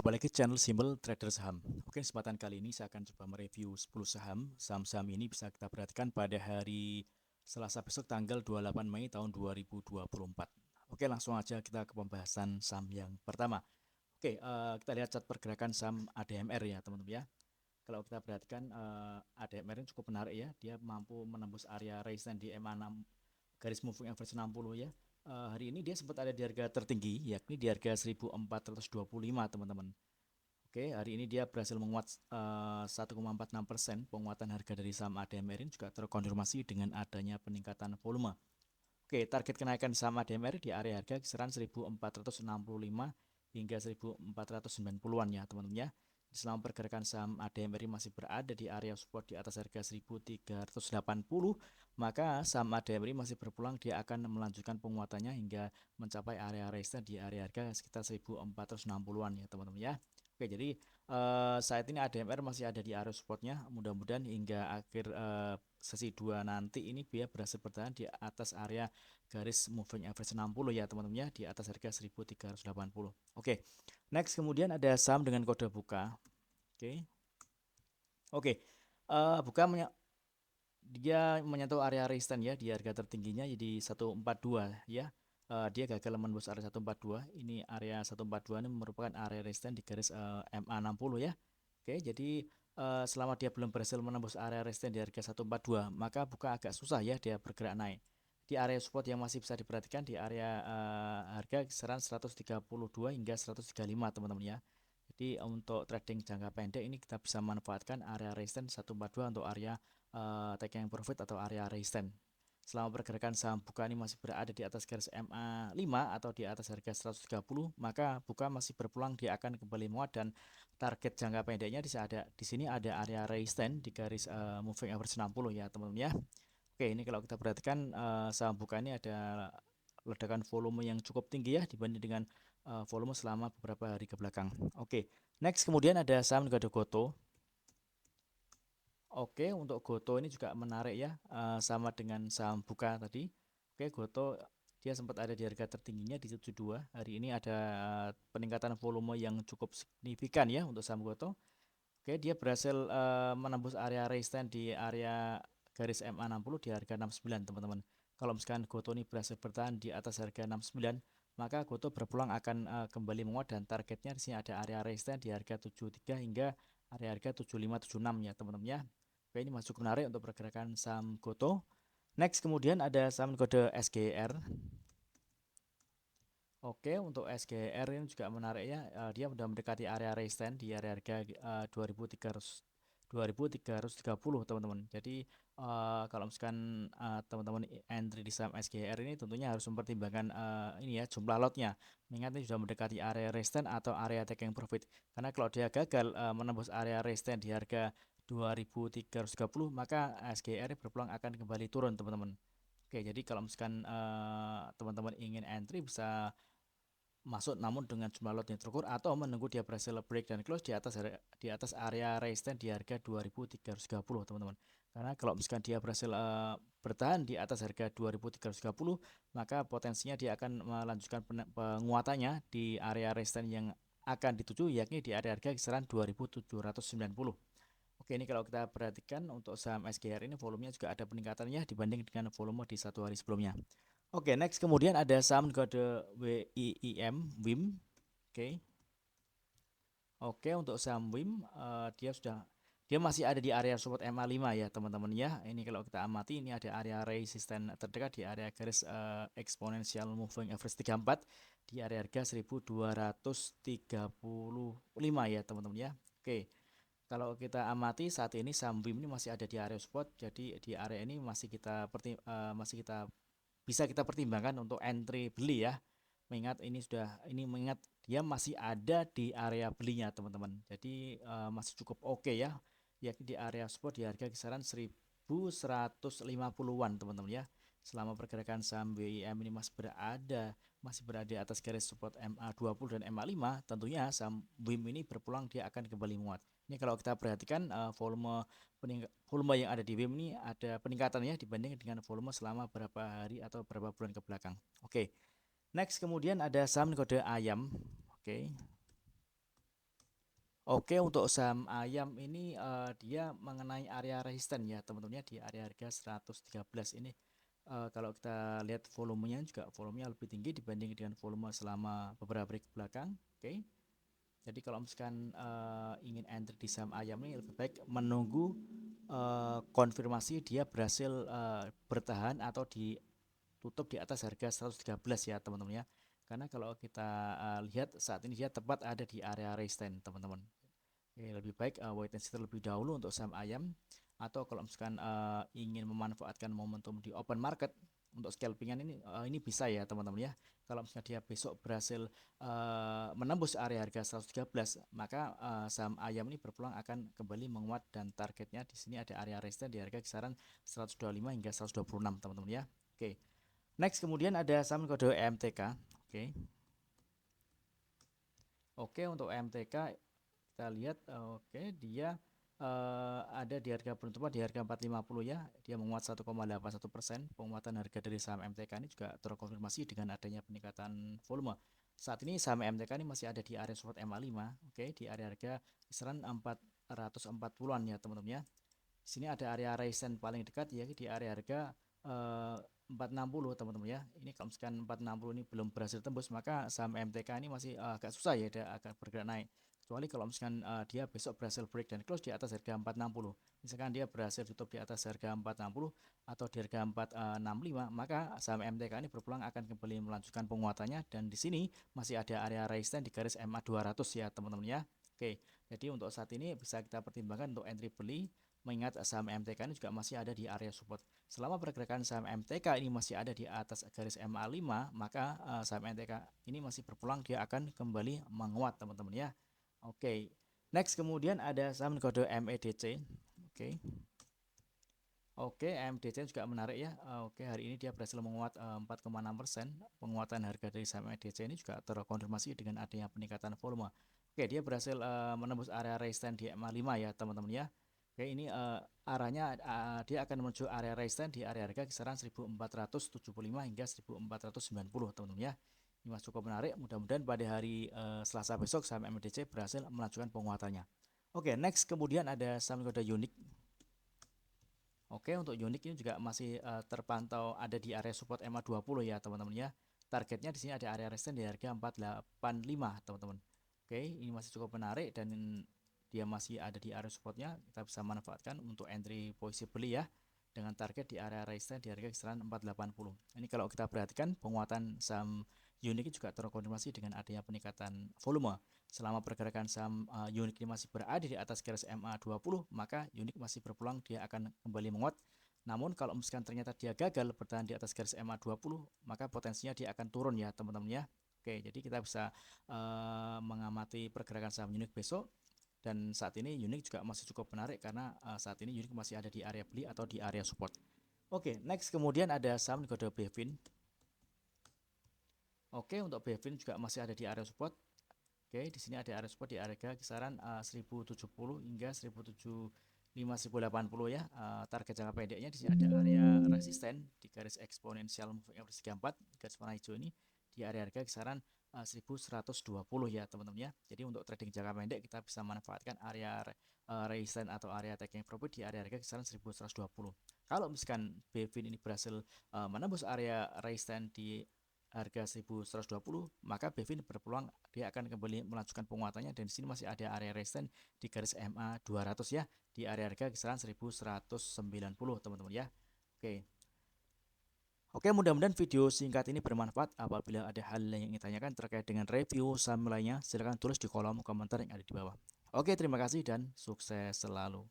Kembali ke channel Simbol Trader Saham. Oke, kesempatan kali ini saya akan coba mereview 10 saham. Saham-saham ini bisa kita perhatikan pada hari Selasa besok tanggal 28 Mei tahun 2024. Oke, langsung aja kita ke pembahasan saham yang pertama. Oke, kita lihat chart pergerakan saham ADMR ya teman-teman ya. Kalau kita perhatikan ADMR ini cukup menarik ya. Dia mampu menembus area resistance di MA6 garis moving average 60 ya. Hari ini dia sempat ada di harga tertinggi yakni di harga 1425 teman-teman. Oke, hari ini dia berhasil menguat 1,46%. Penguatan harga dari saham ADMR ini juga terkonfirmasi dengan adanya peningkatan volume. Oke, target kenaikan saham ADMR di area harga kisaran 1465 hingga 1490-an ya teman-teman ya. Selama pergerakan saham ADMR masih berada di area support di atas harga 1380, maka saham ADMR masih berpeluang dia akan melanjutkan penguatannya hingga mencapai area resistance di area harga sekitar 1460-an ya teman-teman ya. Oke, jadi saat ini ADMR masih ada di area supportnya. Mudah-mudahan hingga akhir sesi 2 nanti ini dia berhasil bertahan di atas area garis moving average 60 ya teman-teman ya, di atas harga 1380. Oke. Next kemudian ada saham dengan kode buka. Oke. Buka dia menyentuh area resistance ya di harga tertingginya jadi 142 ya. Dia gagal menembus area 142. Ini area 142 ini merupakan area resistance di garis MA60 ya. Oke, jadi selama dia belum berhasil menembus area resistance di harga 142, maka buka agak susah ya dia bergerak naik. Di area support yang masih bisa diperhatikan di area harga kisaran 132 hingga 135 teman-teman ya. Jadi untuk trading jangka pendek ini kita bisa manfaatkan area resistance 142 untuk area taking profit atau area resistance. Selama pergerakan saham buka ini masih berada di atas garis MA5 atau di atas harga 130, maka buka masih berpeluang dia akan kembali menguat dan target jangka pendeknya di sini ada area resistance di garis moving average 60 ya teman-teman ya. Oke, ini kalau kita perhatikan saham buka ini ada ledakan volume yang cukup tinggi ya dibanding dengan volume selama beberapa hari ke belakang. Oke, next kemudian ada saham Gado Goto. Oke, untuk Goto ini juga menarik ya, sama dengan saham buka tadi. Oke, Goto dia sempat ada di harga tertingginya di 72. Hari ini ada peningkatan volume yang cukup signifikan ya untuk saham Goto. Oke, dia berhasil menembus area resistance di area garis MA60 di harga 69 teman-teman. Kalau misalkan Goto ini berhasil bertahan di atas harga 69, maka Goto berpeluang akan kembali menguat dan targetnya di sini ada area resistance di harga 73 hingga area harga 75 76 ya teman-teman ya. Oke, ini masuk menarik untuk pergerakan saham Goto. Next kemudian ada saham kode SGR. Oke, untuk SGR ini juga menarik ya. Dia sudah mendekati area resistance di area harga 2330 teman-teman. Jadi kalau misalkan teman-teman entry di saham SGR ini tentunya harus mempertimbangkan ini ya jumlah lotnya. Mengingat ini sudah mendekati area resistance atau area taking profit. Karena kalau dia gagal menembus area resistance di harga 2330, maka SGR berpeluang akan kembali turun teman-teman. Oke, jadi kalau misalkan teman-teman ingin entry bisa masuk namun dengan jumlah lot yang terukur atau menunggu dia berhasil break dan close di atas area resistance di harga 2330 teman-teman. Karena kalau misalkan dia berhasil bertahan di atas harga 2330, maka potensinya dia akan melanjutkan penguatannya di area resistance yang akan dituju yakni di area harga kisaran 2790. Oke, ini kalau kita perhatikan untuk saham SGR ini volumenya juga ada peningkatannya dibanding dengan volume di satu hari sebelumnya. Oke, next kemudian ada saham kode WIIM, Oke. Oke, untuk saham WIM dia masih ada di area support MA5 ya teman-teman ya. Ini kalau kita amati ini ada area resisten terdekat di area garis exponential moving average 34 di area harga 1235 ya teman-teman ya. Oke. Kalau kita amati saat ini saham WIM ini masih ada di area support, jadi di area ini masih bisa kita pertimbangkan untuk entry beli ya. Mengingat dia masih ada di area belinya teman-teman. Jadi masih cukup oke ya. Yakni di area support di harga kisaran 1150-an teman-teman ya. Selama pergerakan saham WIM ini masih berada di atas garis support MA20 dan MA5, tentunya saham WIM ini berpeluang dia akan kembali menguat. Ini kalau kita perhatikan volume yang ada di WIM ini ada peningkatannya dibanding dengan volume selama beberapa hari atau beberapa bulan ke belakang. Oke. Next kemudian ada saham kode ayam. Oke. Oke, untuk saham ayam ini dia mengenai area resisten ya teman-teman ya, di area harga 113 ini. Kalau kita lihat volumenya juga volumenya lebih tinggi dibanding dengan volume selama beberapa hari ke belakang. Oke. Jadi kalau misalkan ingin entry di saham ayam ini lebih baik menunggu konfirmasi dia berhasil bertahan atau ditutup di atas harga 113 ya teman-teman ya. Karena kalau kita lihat saat ini dia tepat ada di area resistance teman-teman. Oke, lebih baik wait and see terlebih dahulu untuk saham ayam, atau kalau misalkan ingin memanfaatkan momentum di open market untuk scalpingan ini bisa ya teman-teman ya. Kalau misalnya dia besok berhasil menembus area harga 113, maka saham ayam ini berpeluang akan kembali menguat dan targetnya di sini ada area resistance di harga kisaran 125 hingga 126 teman-teman ya. Oke. Next kemudian ada saham kode EMTK. Oke. Oke, untuk EMTK kita lihat oke dia ada di harga penutupan di harga 450 ya, dia menguat 1,81%. Penguatan harga dari saham MTK ini juga terkonfirmasi dengan adanya peningkatan volume. Saat ini saham MTK ini masih ada di area support MA5, oke, di area harga kisaran 440-an ya teman-teman ya. Di sini ada area resistance paling dekat ya di area harga 460 teman-teman ya. Ini kalau misalkan 460 ini belum berhasil tembus, maka saham MTK ini masih agak susah ya, dia agak bergerak naik. Kecuali kalau misalkan dia besok berhasil break dan close di atas harga 460. Misalkan dia berhasil tutup di atas harga 460 atau di harga 465, maka saham MTK ini berpeluang akan kembali melanjutkan penguatannya, dan di sini masih ada area resistance di garis MA 200 ya teman-teman ya. Oke, jadi untuk saat ini bisa kita pertimbangkan untuk entry beli, mengingat saham MTK ini juga masih ada di area support. Selama pergerakan saham MTK ini masih ada di atas garis MA5, maka saham MTK ini masih berpeluang dia akan kembali menguat teman-teman ya. Oke, next kemudian ada saham kode MEDC. Oke. Oke, MEDC juga menarik ya. Oke, hari ini dia berhasil menguat 4,6%. Penguatan harga dari saham MEDC ini juga terkonfirmasi dengan adanya peningkatan volume. Oke, dia berhasil menembus area resistance di MA5 ya teman-teman ya. Oke, ini arahnya dia akan menuju area resistance di area harga kisaran 1475 hingga 1490 teman-teman ya. Ini masih cukup menarik. Mudah-mudahan pada hari Selasa besok saham MEDC berhasil melanjutkan penguatannya. Oke, next kemudian ada saham kode unik. Oke, untuk unik ini juga masih terpantau ada di area support MA20 ya teman-teman ya. Targetnya di sini ada area resistance di harga 485 teman-teman. Oke, ini masih cukup menarik dan dia masih ada di area supportnya. Kita bisa manfaatkan untuk entry posisi beli ya, dengan target di area resistance di harga kisaran 480. Ini kalau kita perhatikan penguatan saham unik juga terkonfirmasi dengan adanya peningkatan volume. Selama pergerakan saham unik ini masih berada di atas garis MA20, maka unik masih berpeluang dia akan kembali menguat. Namun kalau misalkan ternyata dia gagal bertahan di atas garis MA20, maka potensinya dia akan turun ya teman-teman ya. Oke, jadi kita bisa mengamati pergerakan saham unik besok. Dan saat ini unik juga masih cukup menarik karena saat ini unik masih ada di area beli atau di area support. Oke, next kemudian ada saham kode Bevin. Oke, untuk Bevin juga masih ada di area support. Oke, di sini ada area support di harga kisaran 1070 hingga 1075 1080 ya. Target jangka pendeknya di sini ada area resisten di garis eksponensial moving average 34, garis warna hijau ini di area harga kisaran 1120 ya teman-teman ya. Jadi untuk trading jangka pendek kita bisa manfaatkan area resisten atau area taking profit di area harga kisaran 1120. Kalau misalkan Bevin ini berhasil menembus area resisten di harga 1120, maka Bevin berpeluang dia akan kembali melanjutkan penguatannya, dan di sini masih ada area resistance di garis MA 200 ya, di area harga kisaran 1190 teman-teman ya. Oke. Oke, mudah-mudahan video singkat ini bermanfaat. Apabila ada hal yang ingin tanyakan terkait dengan review saham lainnya, silahkan tulis di kolom komentar yang ada di bawah. Oke, terima kasih dan sukses selalu.